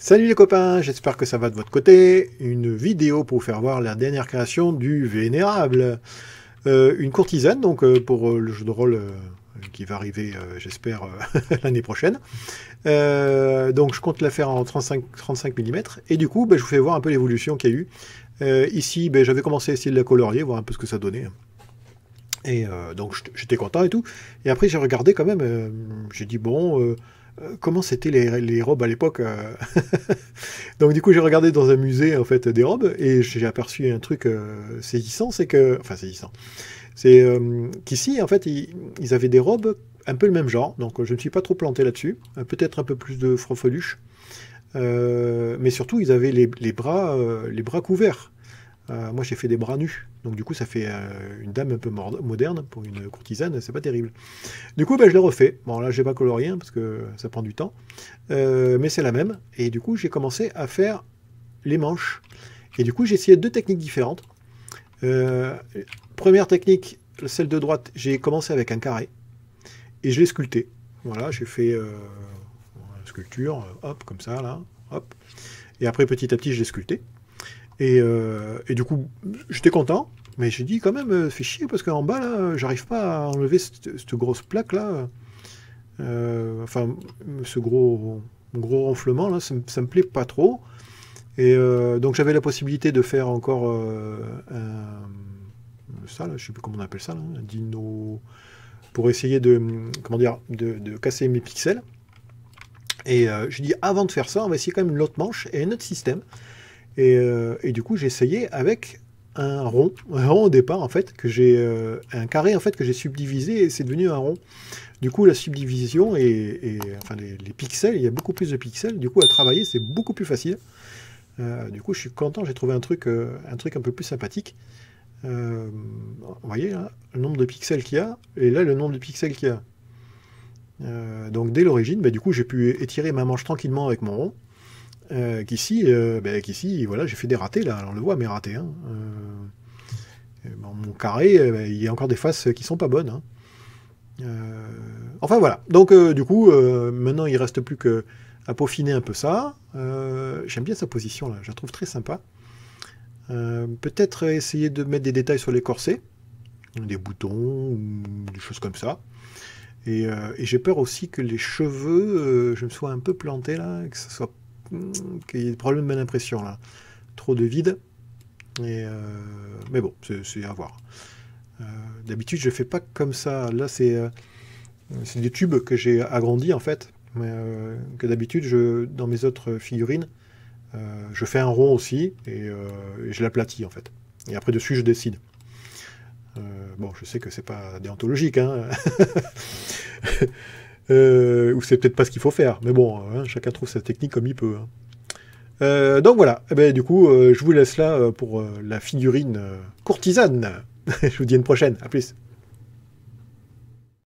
Salut les copains, j'espère que ça va de votre côté. Une vidéo pour vous faire voir la dernière création du Vénérable. Une courtisane, donc pour le jeu de rôle qui va arriver, j'espère, l'année prochaine. Donc je compte la faire en 35 mm. Et du coup, je vous fais voir un peu l'évolution qu'il y a eu. Ici, j'avais commencé à essayer de la colorier, voir un peu ce que ça donnait. Et donc j'étais content et tout. Et après j'ai regardé quand même, j'ai dit bon, comment c'était les robes à l'époque. Donc du coup j'ai regardé dans un musée en fait des robes et j'ai aperçu un truc saisissant, c'est que, enfin saisissant, c'est qu'ici en fait ils avaient des robes un peu le même genre. Donc je ne me suis pas trop planté là-dessus, peut-être un peu plus de frofeluche, mais surtout ils avaient les bras couverts. Moi j'ai fait des bras nus, donc du coup ça fait une dame un peu moderne pour une courtisane, c'est pas terrible. Du coup je l'ai refait. Bon là j'ai pas colorié parce que ça prend du temps, mais c'est la même. Et du coup j'ai commencé à faire les manches. Et du coup j'ai essayé deux techniques différentes. Euh, Première technique, celle de droite, j'ai commencé avec un carré et je l'ai sculpté. Voilà, j'ai fait une sculpture, hop comme ça là, hop. Et après petit à petit je l'ai sculpté. Et du coup, j'étais content, mais j'ai dit quand même, fait chier, parce qu'en bas, là, j'arrive pas à enlever cette grosse plaque, là. Enfin, ce gros renflement, là, ça me plaît pas trop. Et donc, j'avais la possibilité de faire encore ça, là, je sais plus comment on appelle ça, là, un dino, pour essayer comment dire, de casser mes pixels. Et j'ai dit, avant de faire ça, on va essayer quand même une autre manche et un autre système. Et du coup, j'ai essayé avec un rond au départ, en fait, un carré, en fait, que j'ai subdivisé et c'est devenu un rond. Du coup, la subdivision enfin, les pixels, il y a beaucoup plus de pixels. Du coup, à travailler, c'est beaucoup plus facile. Du coup, je suis content, j'ai trouvé un peu plus sympathique. Vous voyez, là, le nombre de pixels qu'il y a, et là, le nombre de pixels qu'il y a. Donc, dès l'origine, du coup, j'ai pu étirer ma manche tranquillement avec mon rond. Qu'ici, voilà, j'ai fait des ratés, là, on le voit, mes ratés. Hein. Mon carré, il y a encore des faces qui sont pas bonnes. Hein. Enfin voilà, donc du coup, maintenant il reste plus qu'à peaufiner un peu ça. J'aime bien sa position, là, je la trouve très sympa. Peut-être essayer de mettre des détails sur les corsets, des boutons, ou des choses comme ça. Et j'ai peur aussi que les cheveux, je me sois un peu planté là, qu'il y ait des problèmes de l'impression là. Trop de vide. Mais bon, c'est à voir. D'habitude, je fais pas comme ça. Là, c'est des tubes que j'ai agrandis en fait. Que d'habitude, dans mes autres figurines, je fais un rond aussi et je l'aplatis en fait. Et après dessus, je dessine. Bon, je sais que c'est pas déontologique, hein. Ou c'est peut-être pas ce qu'il faut faire. Mais bon, hein, chacun trouve sa technique comme il peut. Hein. Donc voilà, du coup, je vous laisse là pour la figurine courtisane. Je vous dis à une prochaine, à plus.